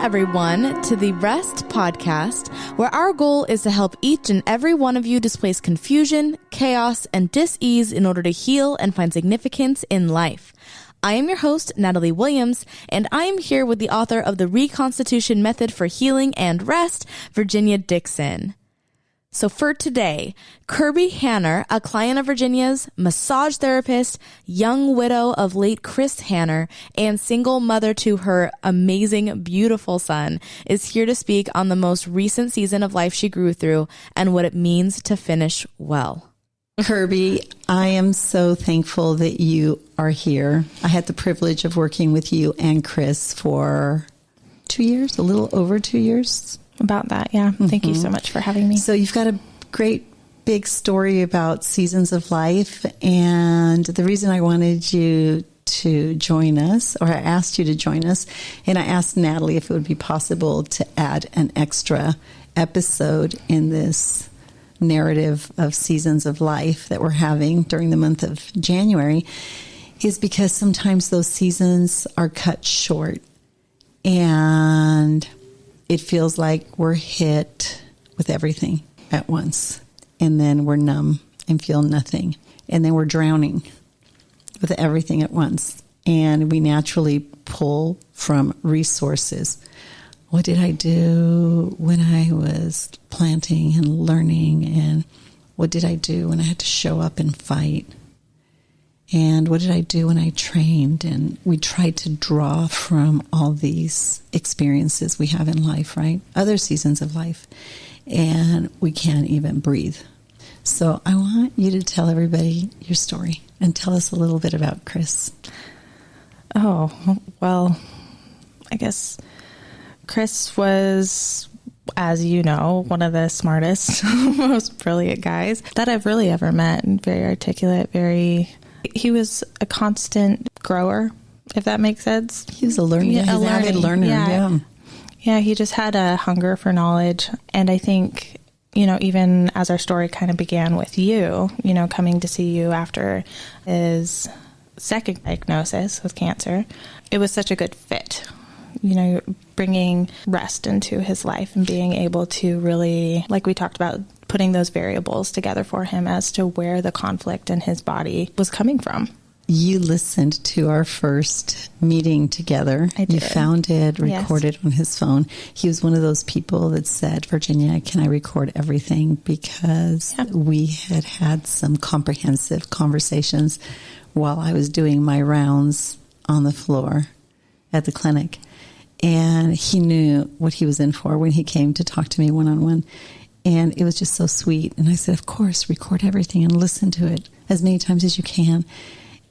everyone, to the R.E.S.T podcast, where our goal is to help each and every one of you displace confusion, chaos, and dis-ease in order to heal and find significance in life. I am your host, Natalie Williams, and I am here with the author of The Reconstitution Method for Healing and Rest, Virginia Dixon. So for today, Kirby Hanner, a client of Virginia's, massage therapist, young widow of late Chris Hanner, and single mother to her amazing, beautiful son, is here to speak on the most recent season of life she grew through and what it means to finish well. Kirby, I am so thankful that you are here. I had the privilege of working with you and Chris for 2 years, a little over 2 years. About that, yeah. Thank you so much for having me. So you've got a great big story about seasons of life, and the reason I wanted you to join us, or I asked you to join us, and I asked Natalie if it would be possible to add an extra episode in this narrative of seasons of life that we're having during the month of January, is because sometimes those seasons are cut short, and it feels like we're hit with everything at once, and then we're numb and feel nothing, and then we're drowning with everything at once, and we naturally pull from resources. What did I do when I was planting and learning, and what did I do when I had to show up and fight? And what did I do when I trained? And we tried to draw from all these experiences we have in life, right? Other seasons of life. And we can't even breathe. So I want you to tell everybody your story and tell us a little bit about Chris. Oh, well, I guess Chris was, as you know, one of the smartest, most brilliant guys that I've really ever met. Very articulate, he was a constant grower, if that makes sense. He was a learner. Yeah, he's an avid learner. Yeah, he just had a hunger for knowledge. And I think, even as our story kind of began with you, coming to see you after his second diagnosis with cancer, it was such a good fit. Bringing rest into his life and being able to really, like we talked about, putting those variables together for him as to where the conflict in his body was coming from. You listened to our first meeting together. I did. You found it, recorded on his phone. He was one of those people that said, Virginia, can I record everything? Because we had some comprehensive conversations while I was doing my rounds on the floor at the clinic. And he knew what he was in for when he came to talk to me one-on-one. And it was just so sweet. And I said, of course, record everything and listen to it as many times as you can.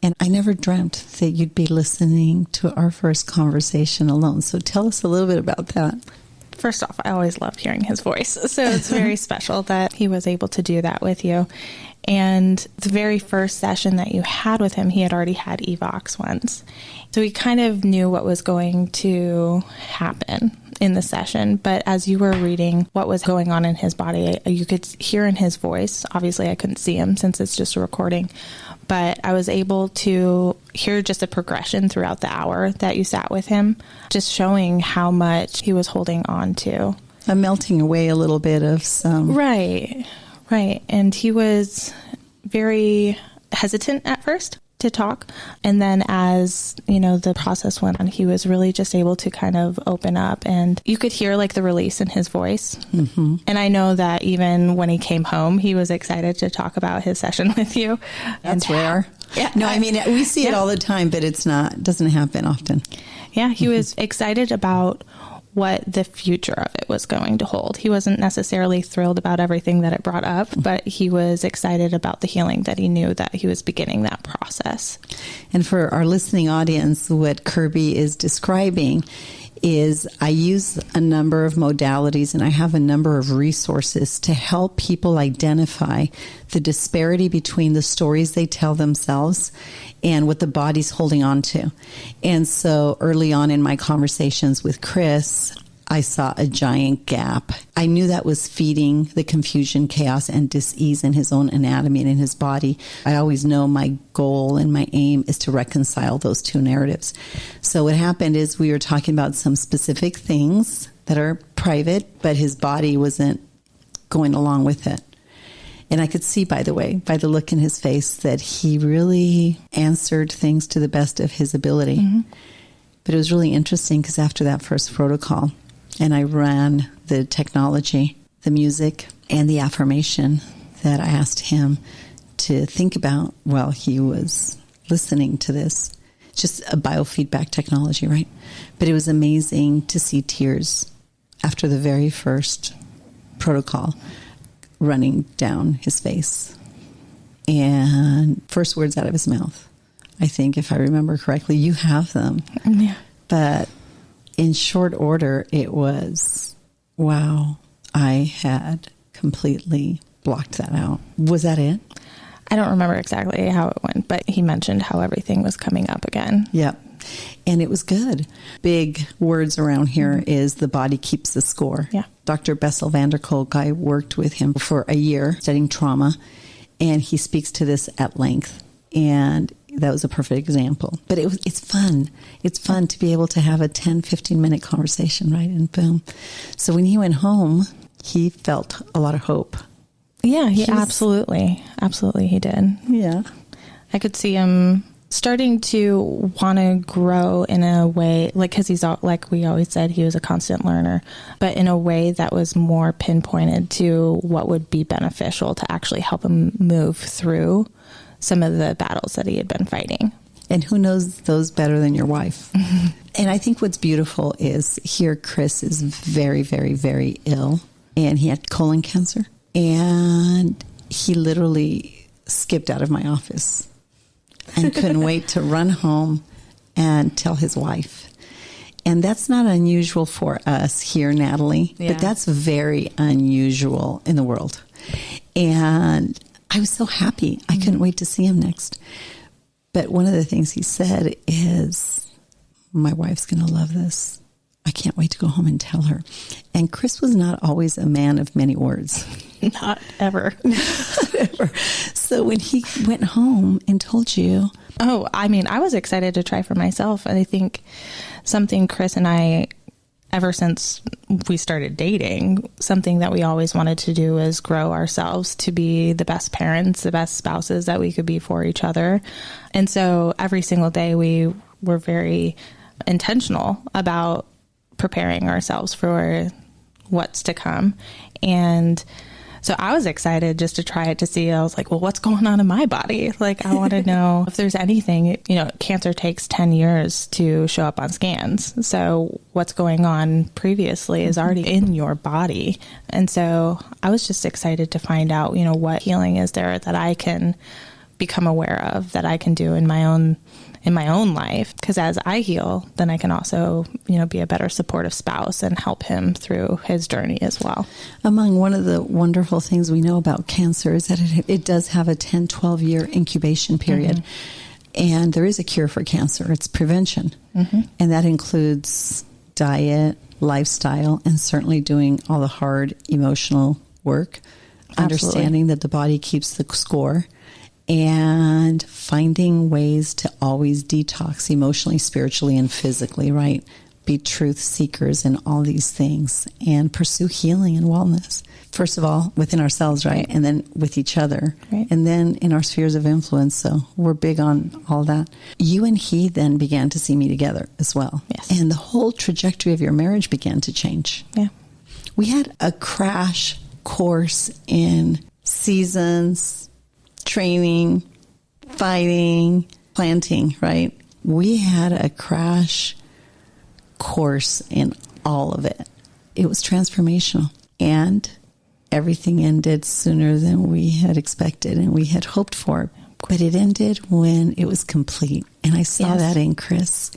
And I never dreamt that you'd be listening to our first conversation alone. So tell us a little bit about that. First off, I always loved hearing his voice. So it's very special that he was able to do that with you. And the very first session that you had with him, he had already had EVOX once. So he kind of knew what was going to happen in the session. But as you were reading what was going on in his body, you could hear in his voice. Obviously, I couldn't see him since it's just a recording. But I was able to hear just a progression throughout the hour that you sat with him, just showing how much he was holding on to. I'm melting away a little bit of some... Right. And he was very hesitant at first to talk. And then as, the process went on, he was really just able to kind of open up, and you could hear like the release in his voice. Mm-hmm. And I know that even when he came home, he was excited to talk about his session with you. That's rare. Yeah. No, I mean, we see it all the time, but doesn't happen often. Yeah. He was excited about what the future of it was going to hold. He wasn't necessarily thrilled about everything that it brought up, but he was excited about the healing that he knew that he was beginning that process. And for our listening audience, what Kirby is describing is I use a number of modalities and I have a number of resources to help people identify the disparity between the stories they tell themselves and what the body's holding on to. And so early on in my conversations with Chris, I saw a giant gap. I knew that was feeding the confusion, chaos, and dis-ease in his own anatomy and in his body. I always know my goal and my aim is to reconcile those two narratives. So what happened is we were talking about some specific things that are private, but his body wasn't going along with it. And I could see, by the way, by the look in his face, that he really answered things to the best of his ability. Mm-hmm. But it was really interesting because after that first protocol, and I ran the technology, the music, and the affirmation that I asked him to think about while he was listening to this. Just a biofeedback technology, right? But it was amazing to see tears after the very first protocol running down his face. And first words out of his mouth, I think, if I remember correctly, you have them. Yeah. But in short order, it was, wow, I had completely blocked that out. Was that it? I don't remember exactly how it went, but he mentioned how everything was coming up again. Yep. And it was good. Big words around here is the body keeps the score. Yeah. Dr. Bessel van der Kolk, I worked with him for a year studying trauma, and he speaks to this at length. And that was a perfect example. But it's fun. It's fun to be able to have a 10, 15-minute conversation, right? And boom. So when he went home, he felt a lot of hope. Yeah, he absolutely he did. Yeah. I could see him starting to want to grow in a way, like, because he's, like we always said, he was a constant learner, but in a way that was more pinpointed to what would be beneficial to actually help him move through some of the battles that he had been fighting. And who knows those better than your wife? Mm-hmm. And I think what's beautiful is here Chris is very, very, very ill, and he had colon cancer, and he literally skipped out of my office and couldn't wait to run home and tell his wife. And that's not unusual for us here, Natalie, but that's very unusual in the world. And I was so happy. I couldn't wait to see him next. But one of the things he said is, my wife's going to love this. I can't wait to go home and tell her. And Chris was not always a man of many words. Not ever. Not ever. So when he went home and told you... Oh, I mean, I was excited to try for myself. And I think something Chris and I, ever since we started dating, something that we always wanted to do is grow ourselves to be the best parents, the best spouses that we could be for each other. And so every single day we were very intentional about preparing ourselves for what's to come. And so I was excited just to try it to see. I was like, well, what's going on in my body? Like, I want to know if there's anything. You know, cancer takes 10 years to show up on scans. So what's going on previously is already in your body. And so I was just excited to find out, you know, what healing is there that I can become aware of, that I can do in my own life. Because as I heal, then I can also, you know, be a better supportive spouse and help him through his journey as well. Among one of the wonderful things we know about cancer is that it does have a 10, 12-year incubation period. Mm-hmm. And there is a cure for cancer. It's prevention. Mm-hmm. And that includes diet, lifestyle, and certainly doing all the hard emotional work. Absolutely. Understanding that the body keeps the score. And finding ways to always detox emotionally, spiritually, and physically, right? Be truth seekers in all these things and pursue healing and wellness. First of all, within ourselves, right? And then with each other. Right. And then in our spheres of influence. So we're big on all that. You and he then began to see me together as well. Yes. And the whole trajectory of your marriage began to change. Yeah. We had a crash course in seasons, training, fighting, planting, right? We had a crash course in all of it. It was transformational. And everything ended sooner than we had expected and we had hoped for. But it ended when it was complete. And I saw that in Chris.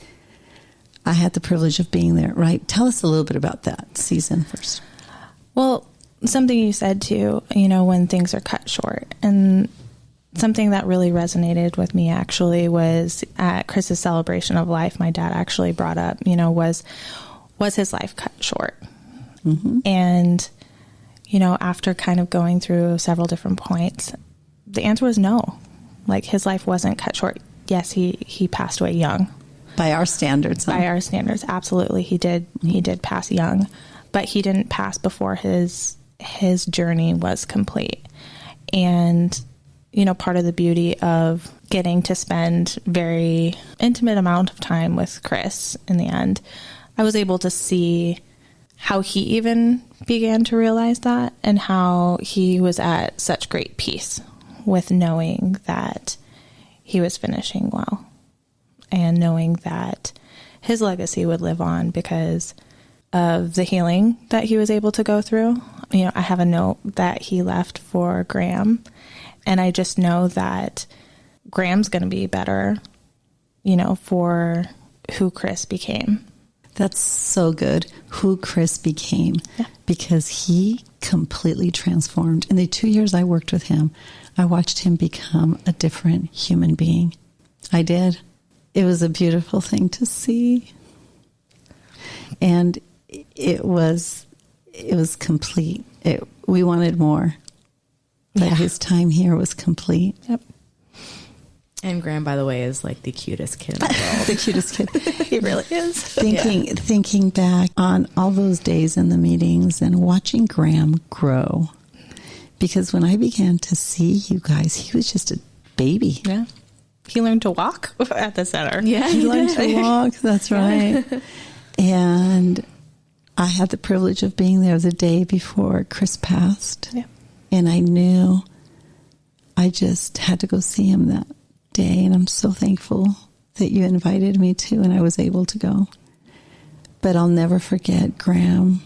I had the privilege of being there, right? Tell us a little bit about that season first. Well, something you said too, you know, when things are cut short, and something that really resonated with me actually was at Chris's celebration of life, my dad actually brought up, you know, was was his life cut short? And, after kind of going through several different points, the answer was no. Like, his life wasn't cut short. Yes, he passed away young. By our standards. By our standards, absolutely. He did pass young, but he didn't pass before his journey was complete. And, part of the beauty of getting to spend very intimate amount of time with Chris in the end, I was able to see how he even began to realize that, and how he was at such great peace with knowing that he was finishing well, and knowing that his legacy would live on because of the healing that he was able to go through. I have a note that he left for Graham, and I just know that Graham's going to be better, for who Chris became. That's so good, who Chris became, because he completely transformed. In the 2 years I worked with him, I watched him become a different human being. I did. It was a beautiful thing to see. And it was complete. We wanted more. But his time here was complete. Yep. And Graham, by the way, is like the cutest kid in the world. The cutest kid. He really is. Thinking back on all those days in the meetings and watching Graham grow. Because when I began to see you guys, he was just a baby. Yeah. He learned to walk at the center. Yeah, he learned to walk. That's right. And I had the privilege of being there the day before Chris passed. Yeah. And I knew I just had to go see him that day. And I'm so thankful that you invited me to, and I was able to go. But I'll never forget Graham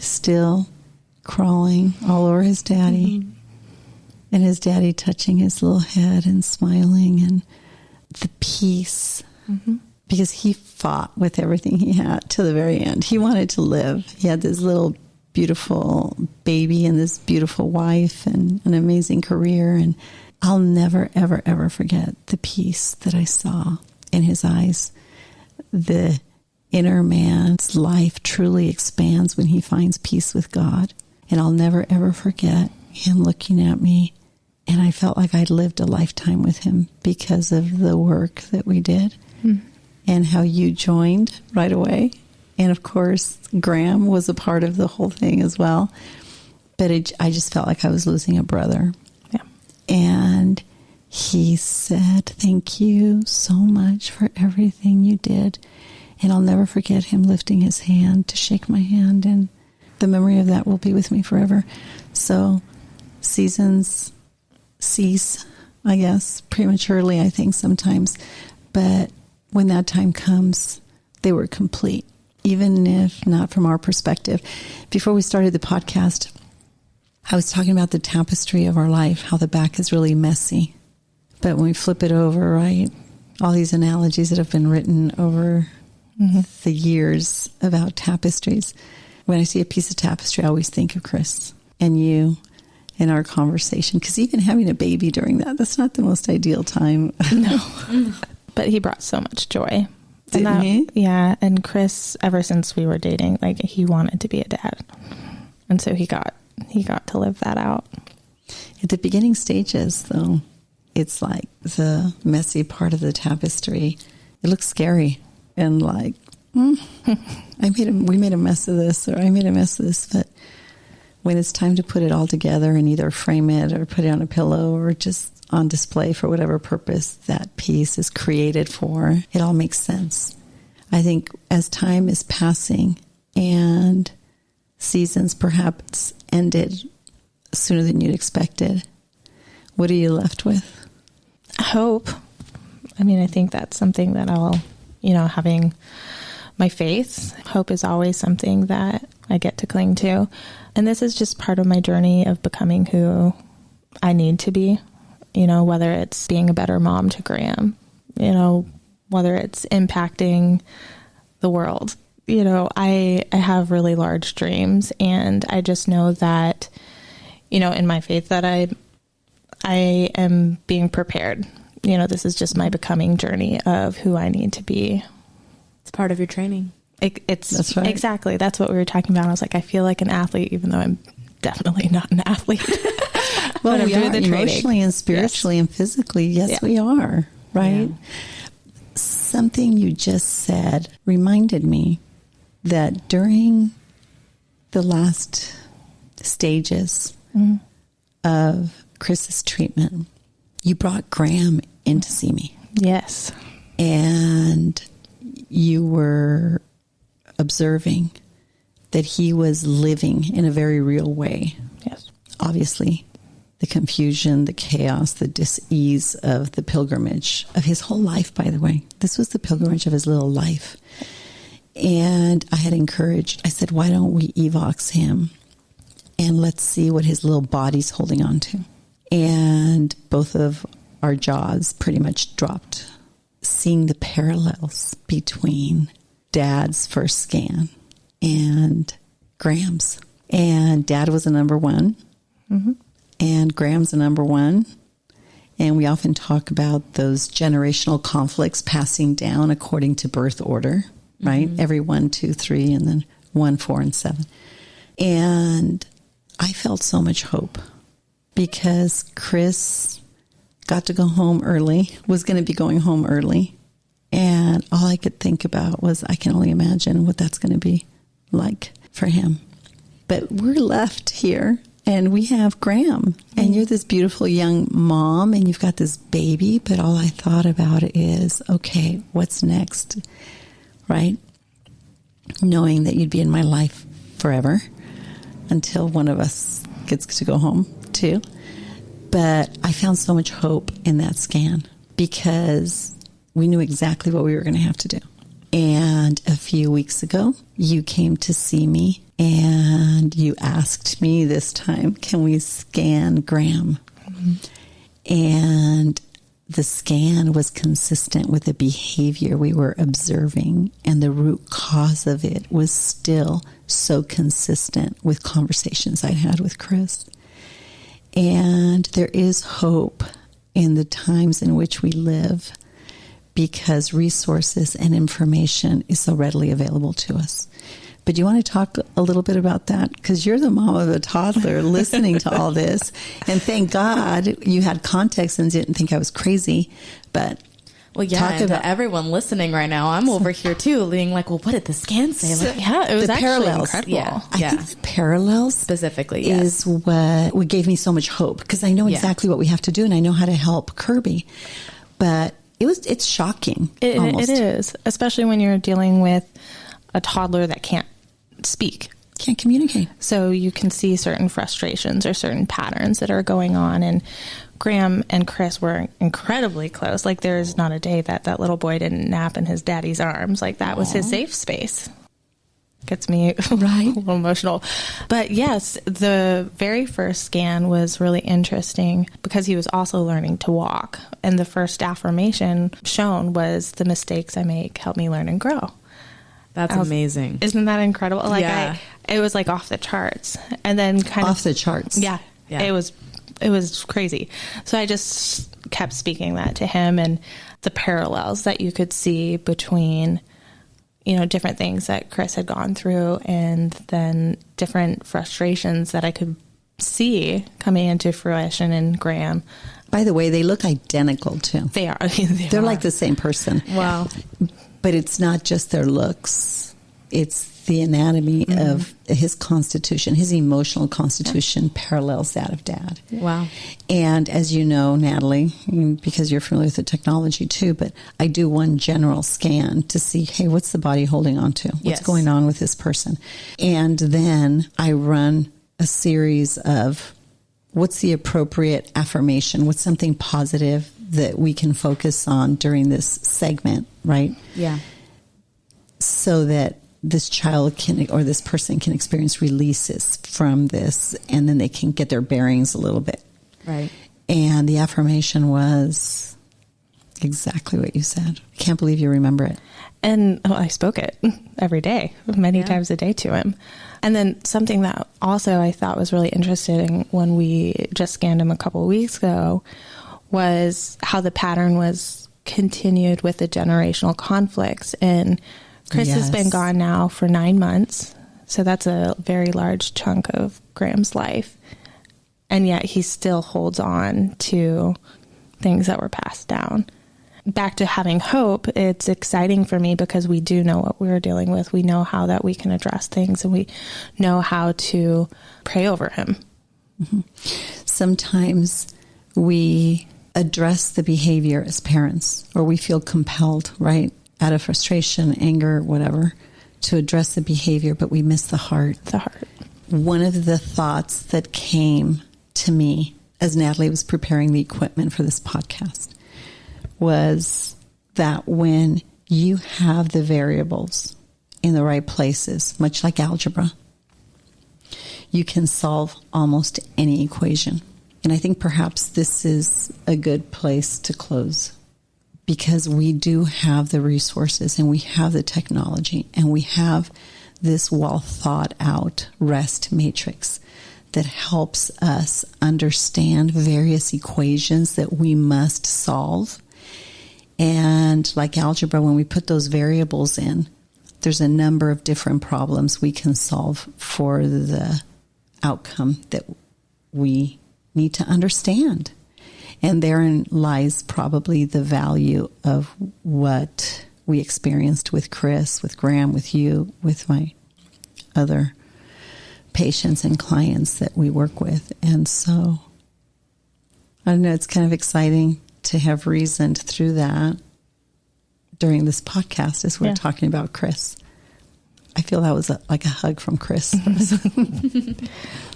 still crawling all over his daddy, and his daddy touching his little head and smiling, and the peace, because he fought with everything he had to the very end. He wanted to live. He had this little beautiful baby and this beautiful wife and an amazing career, and I'll never, ever, ever forget the peace that I saw in his eyes. The inner man's life truly expands when he finds peace with God. And I'll never, ever forget him looking at me. And I felt like I'd lived a lifetime with him because of the work that we did and how you joined right away. And of course, Graham was a part of the whole thing as well. But I just felt like I was losing a brother. Yeah. And he said, "Thank you so much for everything you did." And I'll never forget him lifting his hand to shake my hand, and the memory of that will be with me forever. So seasons cease, I guess, prematurely, I think, sometimes. But when that time comes, they were complete, even if not from our perspective. Before we started the podcast, I was talking about the tapestry of our life, how the back is really messy. But when we flip it over, right, all these analogies that have been written over the years about tapestries. When I see a piece of tapestry, I always think of Chris and you in our conversation. Because even having a baby during that's not the most ideal time. No. But he brought so much joy. Didn't he? Yeah. And Chris, ever since we were dating, like, he wanted to be a dad. And so he got to live that out. At the beginning stages, though, it's like the messy part of the tapestry. It looks scary and like, we made a mess of this, or I made a mess of this. But when it's time to put it all together and either frame it or put it on a pillow or just on display for whatever purpose that piece is created for, it all makes sense. I think as time is passing and seasons perhaps ended sooner than you'd expected, what are you left with? Hope. I mean, I think that's something that I'll, having my faith, hope is always something that I get to cling to. And this is just part of my journey of becoming who I need to be, whether it's being a better mom to Graham, whether it's impacting the world. I have really large dreams, and I just know that, in my faith that I am being prepared. This is just my becoming journey of who I need to be. It's part of your training. That's right. Exactly. That's what we were talking about. I was like, I feel like an athlete, even though I'm definitely not an athlete. Well, we are emotionally and spiritually and physically. Yes, we are. Right? Yeah. Something you just said reminded me that during the last stages of Chris's treatment, you brought Graham in to see me. Yes. And you were observing that he was living in a very real way. Yes. Obviously, the confusion, the chaos, the dis-ease of the pilgrimage of his whole life, by the way. This was the pilgrimage of his little life. And I had encouraged, I said, why don't we evox him and let's see what his little body's holding on to. And both of our jaws pretty much dropped, seeing the parallels between Dad's first scan and Graham's. And Dad was a number one, and Graham's a number one. And we often talk about those generational conflicts passing down according to birth order, right? Every 1, 2, 3, and then 1, 4, and 7. And I felt so much hope because Chris got to go home early, was going to be going home early. And all I could think about was, I can only imagine what that's going to be like for him. But we're left here and we have Graham, and you're this beautiful young mom and you've got this baby. But all I thought about is, okay, what's next? Right? Knowing that you'd be in my life forever until one of us gets to go home too. But I found so much hope in that scan because we knew exactly what we were going to have to do. And a few weeks ago, you came to see me and you asked me this time, can we scan Graham? And the scan was consistent with the behavior we were observing, and the root cause of it was still so consistent with conversations I had with Chris. And there is hope in the times in which we live because resources and information is so readily available to us. But do you want to talk a little bit about that? Because you're the mom of a toddler listening to all this. And thank God you had context and didn't think I was crazy. But well, yeah, and to everyone listening right now, I'm over here too, being like, well, what did the scan say? Like, yeah, it was actually parallels. Incredible. Yeah. I think the parallels specifically is what gave me so much hope, because I know exactly what we have to do and I know how to help Kirby. But it's shocking. It is, especially when you're dealing with a toddler that can't speak. Can't communicate. So you can see certain frustrations or certain patterns that are going on. And Graham and Chris were incredibly close. Like, there's not a day that little boy didn't nap in his daddy's arms. Like, that was his safe space. Gets me right a little emotional. But yes, the very first scan was really interesting because he was also learning to walk. And the first affirmation shown was, the mistakes I make help me learn and grow. That's amazing. Isn't that incredible? Like, yeah. It was like off the charts. And then kind of off the charts. Yeah. It was crazy. So I just kept speaking that to him, and the parallels that you could see between, different things that Chris had gone through, and then different frustrations that I could see coming into fruition in Graham. By the way, they look identical too. They are. They're like the same person. Wow. But it's not just their looks. It's the anatomy of his constitution. His emotional constitution parallels that of Dad. Wow. And as you know, Natalie, because you're familiar with the technology too, but I do one general scan to see, hey, what's the body holding on to? What's going on with this person? And then I run a series of, what's the appropriate affirmation? What's something positive that we can focus on during this segment, right? Yeah. So that this child or this person can experience releases from this, and then they can get their bearings a little bit. Right. And the affirmation was exactly what you said. I can't believe you remember it. And I spoke it every day, many times a day to him. And then something that also I thought was really interesting when we just scanned him a couple of weeks ago was how the pattern was continued with the generational conflicts. And Chris has Yes. been gone now for 9 months, so that's a very large chunk of Graham's life. And yet he still holds on to things that were passed down. Back to having hope, it's exciting for me because we do know what we're dealing with. We know how that we can address things, and we know how to pray over him. Mm-hmm. Sometimes we address the behavior as parents, or we feel compelled, right, out of frustration, anger, whatever, to address the behavior, but we miss the heart. The heart. One of the thoughts that came to me as Natalie was preparing the equipment for this podcast was that when you have the variables in the right places, much like algebra, you can solve almost any equation. And I think perhaps this is a good place to close, because we do have the resources and we have the technology and we have this well thought out R.E.S.T matrix that helps us understand various equations that we must solve. And like algebra, when we put those variables in, there's a number of different problems we can solve for the outcome that we need to understand. And therein lies probably the value of what we experienced with Chris, with Graham, with you, with my other patients and clients that we work with. And so, I don't know, it's kind of exciting to have reasoned through that during this podcast as we're talking about Chris. I feel that was like a hug from Chris.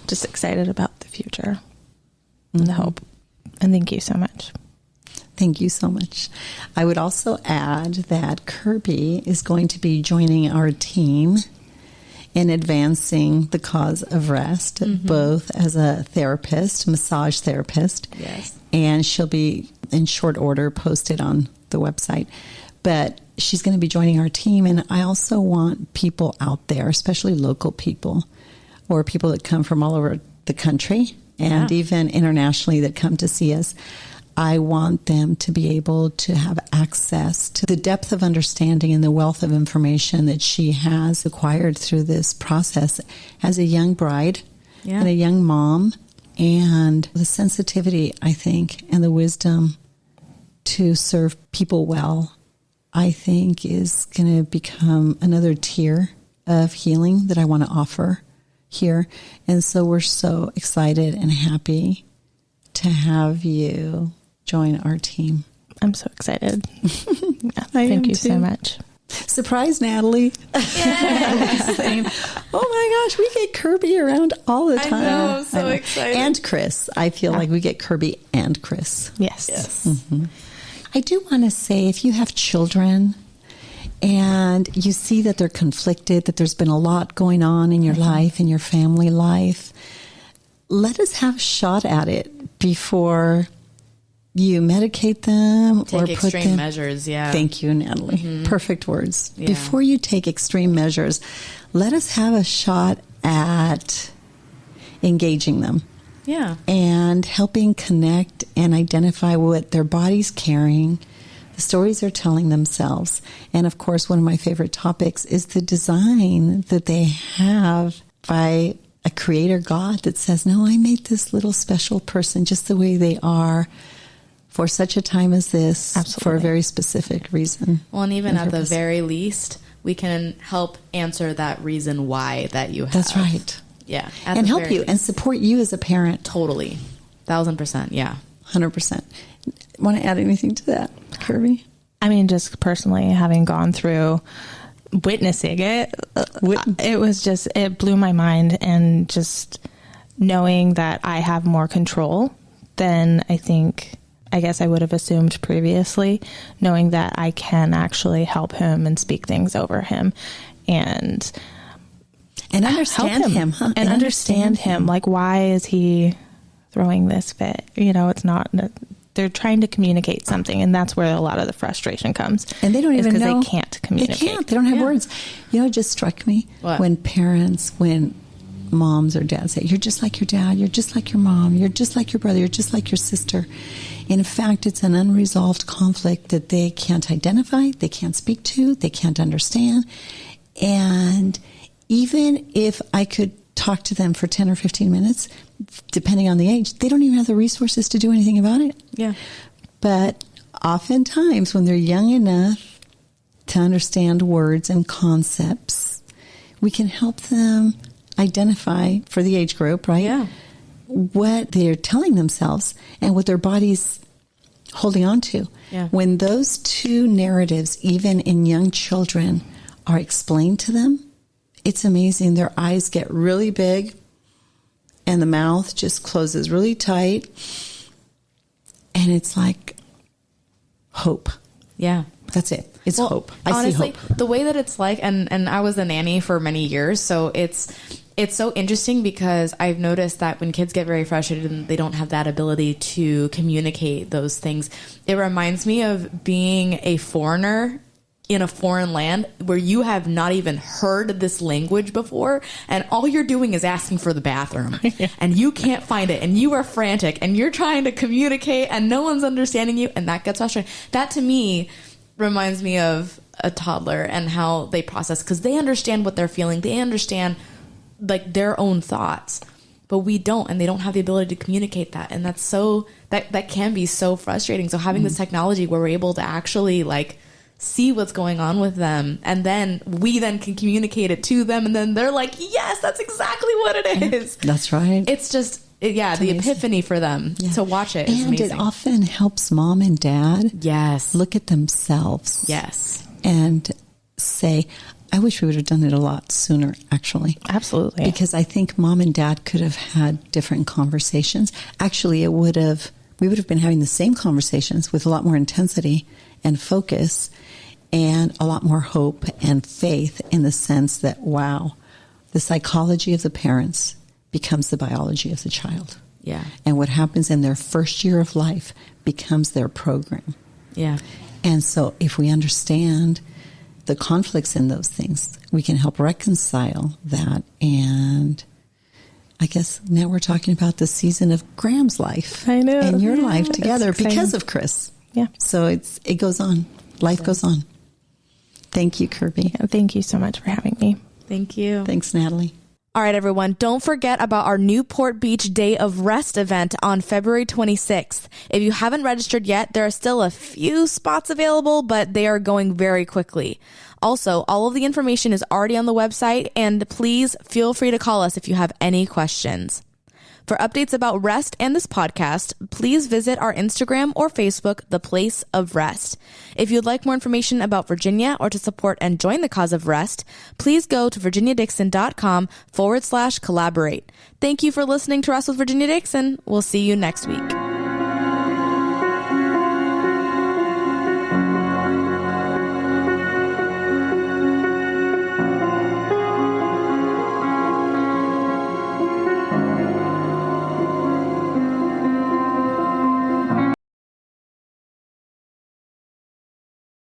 Just excited about the future and the hope. And thank you so much. Thank you so much. I would also add that Kirby is going to be joining our team in advancing the cause of R.E.S.T, both as a therapist, massage therapist, and she'll be in short order posted on the website. But she's going to be joining our team, and I also want people out there, especially local people or people that come from all over the country and even internationally that come to see us. I want them to be able to have access to the depth of understanding and the wealth of information that she has acquired through this process as a young bride and a young mom, and the sensitivity, I think, and the wisdom to serve people well, I think, is going to become another tier of healing that I want to offer here. And so we're so excited and happy to have you join our team. I'm so excited. Thank you so much. Surprise, Natalie. Saying, oh my gosh, we get Kirby around all the time. I know, I'm so excited. And Chris. I feel like we get Kirby and Chris. Yes. I do want to say, if you have children and you see that they're conflicted, that there's been a lot going on in your life, in your family life, let us have a shot at it before you medicate them or put extreme measures. Thank you, Natalie. Perfect words. Before you take extreme measures, let us have a shot at engaging them. And helping connect and identify what their body's carrying, the stories they're telling themselves. And of course, one of my favorite topics is the design that they have by a creator God that says, no, I made this little special person just the way they are for such a time as this, for a very specific reason. Well, and even at the very least, we can help answer that reason why that you have. That's right. Yeah. And help you and support you as a parent. Totally. 1,000%. Yeah. 100%. Want to add anything to that, Kirby? I mean, just personally, having gone through witnessing it, it was just, it blew my mind. And just knowing that I have more control than I guess I would have assumed previously, knowing that I can actually help him and speak things over him and understand him. And understand him. Like, why is he throwing this fit? You know, it's not, they're trying to communicate something, and that's where a lot of the frustration comes. And they don't even know. They can't communicate. They can't. They don't have words. You know, it just struck me when moms or dads say, you're just like your dad, you're just like your mom, you're just like your brother, you're just like your sister. In fact, it's an unresolved conflict that they can't identify, they can't speak to, they can't understand. And even if I could talk to them for 10 or 15 minutes, depending on the age, they don't even have the resources to do anything about it. Yeah. But oftentimes when they're young enough to understand words and concepts, we can help them identify, for the age group, right? Yeah. What they're telling themselves and what their body's holding on to. Yeah. When those two narratives, even in young children, are explained to them, it's amazing. Their eyes get really big and the mouth just closes really tight. And it's like hope. Yeah. That's it. It's hope. Honestly, see hope. The way that it's like, and I was a nanny for many years, so it's so interesting because I've noticed that when kids get very frustrated and they don't have that ability to communicate those things, it reminds me of being a foreigner in a foreign land where you have not even heard this language before, and all you're doing is asking for the bathroom. Yeah. And you can't find it, and you are frantic, and you're trying to communicate, and no one's understanding you, and that gets frustrating. That to me reminds me of a toddler and how they process, because they understand what they're feeling. They understand like their own thoughts, but we don't, and they don't have the ability to communicate that. And that's so, that can be so frustrating. So having this technology where we're able to actually like see what's going on with them, and then we then can communicate it to them, and then they're like, yes, that's exactly what it is. That's right. It's just, the amazing epiphany for them to watch it is and amazing. It often helps mom and dad look at themselves. Yes. And say, I wish we would have done it a lot sooner, actually. Absolutely. Because I think mom and dad could have had different conversations. Actually, we would have been having the same conversations with a lot more intensity and focus and a lot more hope and faith, in the sense that, wow, the psychology of the parents becomes the biology of the child. Yeah. And what happens in their first year of life becomes their program. Yeah. And so if we understand the conflicts in those things, we can help reconcile that. And I guess now we're talking about the season of Graham's life. I know. And your life It's together exciting. because of Chris. Yeah. So it goes on. Life goes on. Thank you, Kirby. Yeah, thank you so much for having me. Thank you. Thanks, Natalie. All right, everyone, don't forget about our Newport Beach Day of Rest event on February 26th. If you haven't registered yet, there are still a few spots available, but they are going very quickly. Also, all of the information is already on the website, and please feel free to call us if you have any questions. For updates about R.E.S.T and this podcast, please visit our Instagram or Facebook, The Place of R.E.S.T. If you'd like more information about Virginia or to support and join the cause of R.E.S.T, please go to virginiadixon.com/collaborate. Thank you for listening to Rest with Virginia Dixon. We'll see you next week.